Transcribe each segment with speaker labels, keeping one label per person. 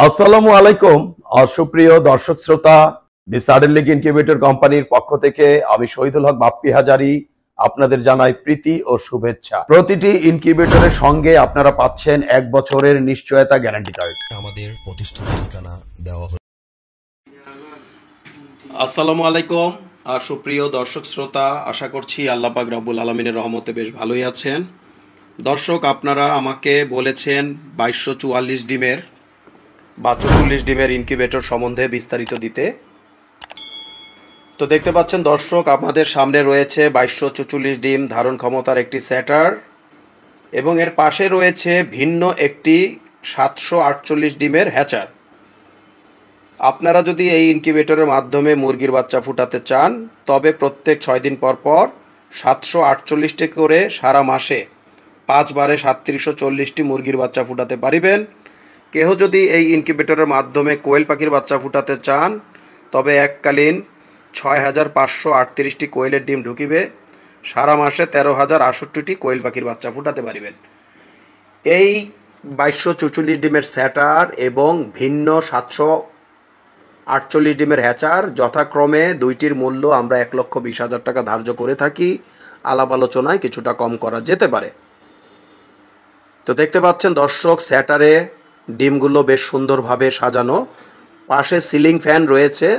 Speaker 1: আসসালামু আলাইকুম সুপ্রিয় দর্শক শ্রোতা, দি সাডেন লিগ ইনকিউবেটর কোম্পানির পক্ষ থেকে আমি শহীদুল হক বাপ্পি হাজারি আপনাদের জানাই প্রীতি ও শুভেচ্ছা। প্রতিটি ইনকিউবেটরের সঙ্গে আপনারা পাচ্ছেন 1 বছরের নিশ্চয়তা গ্যারান্টি কার্ড। আমাদের প্রতিষ্ঠানের ঠিকানা দেওয়া হলো। আসসালামু আলাইকুম সুপ্রিয় দর্শক শ্রোতা, আশা করছি আল্লাহ পাক রব্বুল আলামিনের রহমতে বেশ ভালোই আছেন। দর্শক, আপনারা আমাকে বলেছেন 2244 ডিমের বা 44 ডিমের ইনকিউবেটর সম্বন্ধে বিস্তারিত দিতে। তো দেখতে পাচ্ছেন দর্শক, আপনাদের সামনে রয়েছে 2244 ডিম ধারণ ক্ষমতার একটি সেটার এবং এর পাশে রয়েছে ভিন্ন একটি 748 ডিমের হ্যাচার। আপনারা যদি এই ইনকিউবেটরের মাধ্যমে মুরগির বাচ্চা ফুটাতে চান তবে প্রত্যেক 6 দিন পর পর 748টি করে সারা মাসে 5 বারে 3740টি মুরগির বাচ্চা ফুটাতে পারিবেন। কেহ যদি এই ইনকিউবেটরের মাধ্যমে কোয়েল পাখির বাচ্চা ফুটাতে চান তবে এককালীন 6538টি কোয়েলের ডিম ঢুকিবে, সারা মাসে 13068টি কোয়েল পাখির বাচ্চা ফুটাতে পারিবেন। এই 2244 ডিমের স্যাটার এবং ভিন্ন 748 ডিমের হ্যাচার যথাক্রমে দুইটির মূল্য আমরা 1,20,000 টাকা ধার্য করে থাকি। আলাপ আলোচনায় কিছুটা কম করা যেতে পারে। তো দেখতে পাচ্ছেন দর্শক, স্যাটারে ডিমগুলো বেশ সুন্দরভাবে সাজানো। পাশে সিলিং ফ্যান রয়েছে।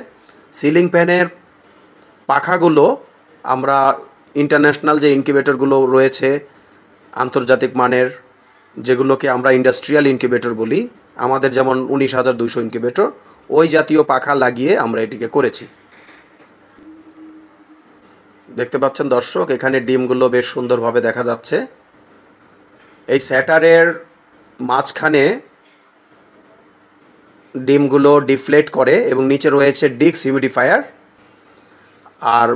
Speaker 1: সিলিং ফ্যানের পাখাগুলো আমরা ইন্টারন্যাশনাল যে ইনকিউবেটরগুলো রয়েছে আন্তর্জাতিক মানের, যেগুলোকে আমরা ইন্ডাস্ট্রিয়াল ইনকিউবেটর বলি, আমাদের যেমন 19,200 ইনকিউবেটর, ওই জাতীয় পাখা লাগিয়ে আমরা এটিকে করেছি। দেখতে পাচ্ছেন দর্শক, এখানে ডিমগুলো বেশ সুন্দরভাবে দেখা যাচ্ছে। এই স্যাটারের মাঝখানে ডিমগুলো ডিফ্লেট করে এবং নিচে রয়েছে ডিক্স হিউমিডিফায়ার, আর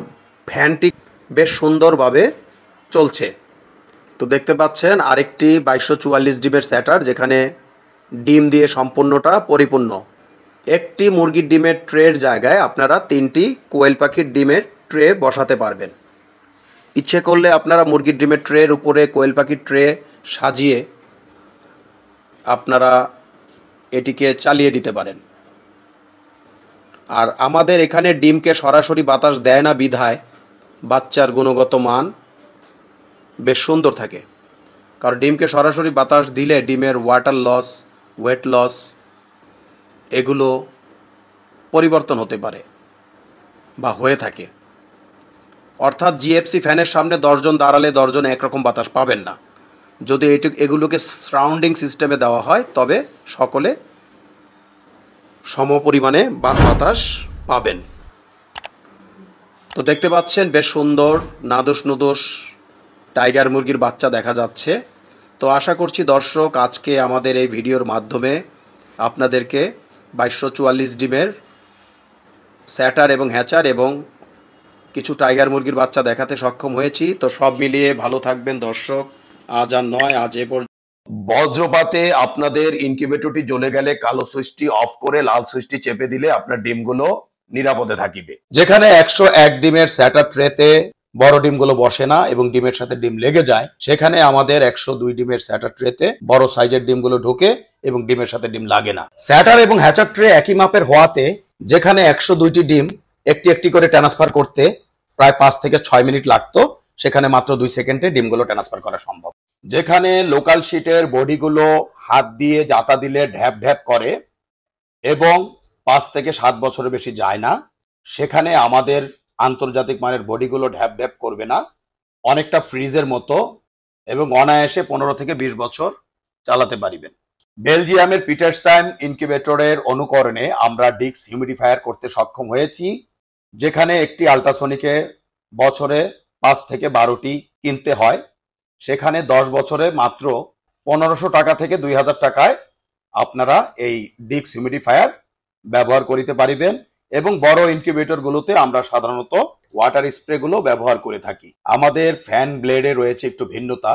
Speaker 1: ফ্যানটি বেশ সুন্দরভাবে চলছে। তো দেখতে পাচ্ছেন আরেকটি 2244 ডিমের স্যাটার, যেখানে ডিম দিয়ে সম্পূর্ণটা পরিপূর্ণ। একটি মুরগির ডিমের ট্রের জায়গায় আপনারা 3টি কোয়েল পাখির ডিমের ট্রে বসাতে পারবেন। ইচ্ছে করলে আপনারা মুরগির ডিমের ট্রের উপরে কোয়েল পাখির ট্রে সাজিয়ে আপনারা এটিকে চালিয়ে দিতে পারেন। আর আমাদের এখানে ডিমকে সরাসরি বাতাস দেয় না বিধায় বাচ্চার গুণগত মান বেশ সুন্দর থাকে। কারণ ডিমকে সরাসরি বাতাস দিলে ডিমের ওয়াটার লস, ওয়েট লস এগুলো পরিবর্তন হতে পারে বা হয়ে থাকে। অর্থাৎ জিএফসি ফ্যানের সামনে 10 জন দাঁড়ালে 10 জন একরকম বাতাস পাবেন না। যদি এগুলোকে সারাউন্ডিং সিস্টেমে দেওয়া হয় তবে সকলে সমপরিমাণে বাতাস পাবেন। তো দেখতে পাচ্ছেন বেশ সুন্দর নাদোষ নুদোষ টাইগার মুরগির বাচ্চা দেখা যাচ্ছে। তো আশা করছি দর্শক, আজকে আমাদের এই ভিডিওর মাধ্যমে আপনাদেরকে 2244 ডিমের স্যাটার এবং হ্যাচার এবং কিছু টাইগার মুরগির বাচ্চা দেখাতে সক্ষম হয়েছি। তো সব মিলিয়ে ভালো থাকবেন দর্শক। আজ আর নয়, আজ এ পর্যন্ত। বজ্রপাতে আপনাদের ইনকিউবেটরটি জ্বলে গেলে কালো সুইচটি অফ করে লাল সুইচটি চেপে দিলে আপনার ডিমগুলো নিরাপদে থাকিবে। যেখানে 101 ডিমের স্যাটার ট্রেতে বড় ডিমগুলো বসে না এবং ডিমের সাথে ডিম লেগে যায়, সেখানে আমাদের 102 ডিমের স্যাটার ট্রেতে বড় সাইজের ডিমগুলো ঢোকে এবং ডিমের সাথে ডিম লাগে না। স্যাটার এবং হ্যাচার ট্রে একই মাপের হওয়াতে যেখানে 102টি ডিম একটি একটি করে ট্রান্সফার করতে প্রায় 5 থেকে 6 মিনিট লাগতো, সেখানে মাত্র 2 সেকেন্ডে ডিমগুলো ট্রান্সফার করা সম্ভব। যেখানে লোকাল শিটের বডিগুলো হাত দিয়ে জাতা দিলে ঢ্যাপ ঢ্যাপ করে এবং 5 থেকে 7 বছরের বেশি যায় না, সেখানে আমাদের আন্তর্জাতিক মানের বডিগুলো ঢ্যাপ ঢ্যাপ করবে না, অনেকটা ফ্রিজের মতো এবং অনায়াসে 15 থেকে 20 বছর চালাতে পারিবেন। বেলজিয়ামের পিটারসান ইনকিউবেটরের অনুকরণে আমরা ডিক্স হিউমিডিফায়ার করতে সক্ষম হয়েছি, যেখানে একটি আল্ট্রাসনিকে বছরে 5 থেকে 12টি কিনতে হয়, সেখানে 10 বছরে মাত্র 1500 টাকা থেকে 2000 টাকায় আপনারা এই ডিক্স হিউমিডিফায়ার ব্যবহার করিতে পারিবেন। এবং বড় ইনকিউবেটরগুলোতে আমরা সাধারণত ওয়াটার স্প্রেগুলো ব্যবহার করে থাকি। আমাদের ফ্যান ব্লেডে রয়েছে একটু ভিন্নতা,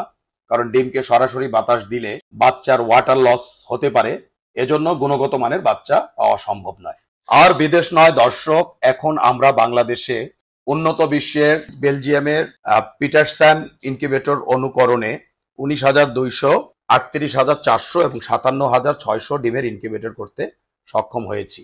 Speaker 1: কারণ ডিমকে সরাসরি বাতাস দিলে বাচ্চার ওয়াটার লস হতে পারে, এজন্য গুণগত মানের বাচ্চা পাওয়া সম্ভব নয়। আর বিদেশ নয় দর্শক, এখন আমরা বাংলাদেশে উন্নত বিশ্বের বেলজিয়ামের পিটারসান ইনকিউবেটর অনুকরণে 19,200 38,400 এবং 57,600 ডিমের ইনকিউবেটর করতে সক্ষম হয়েছি।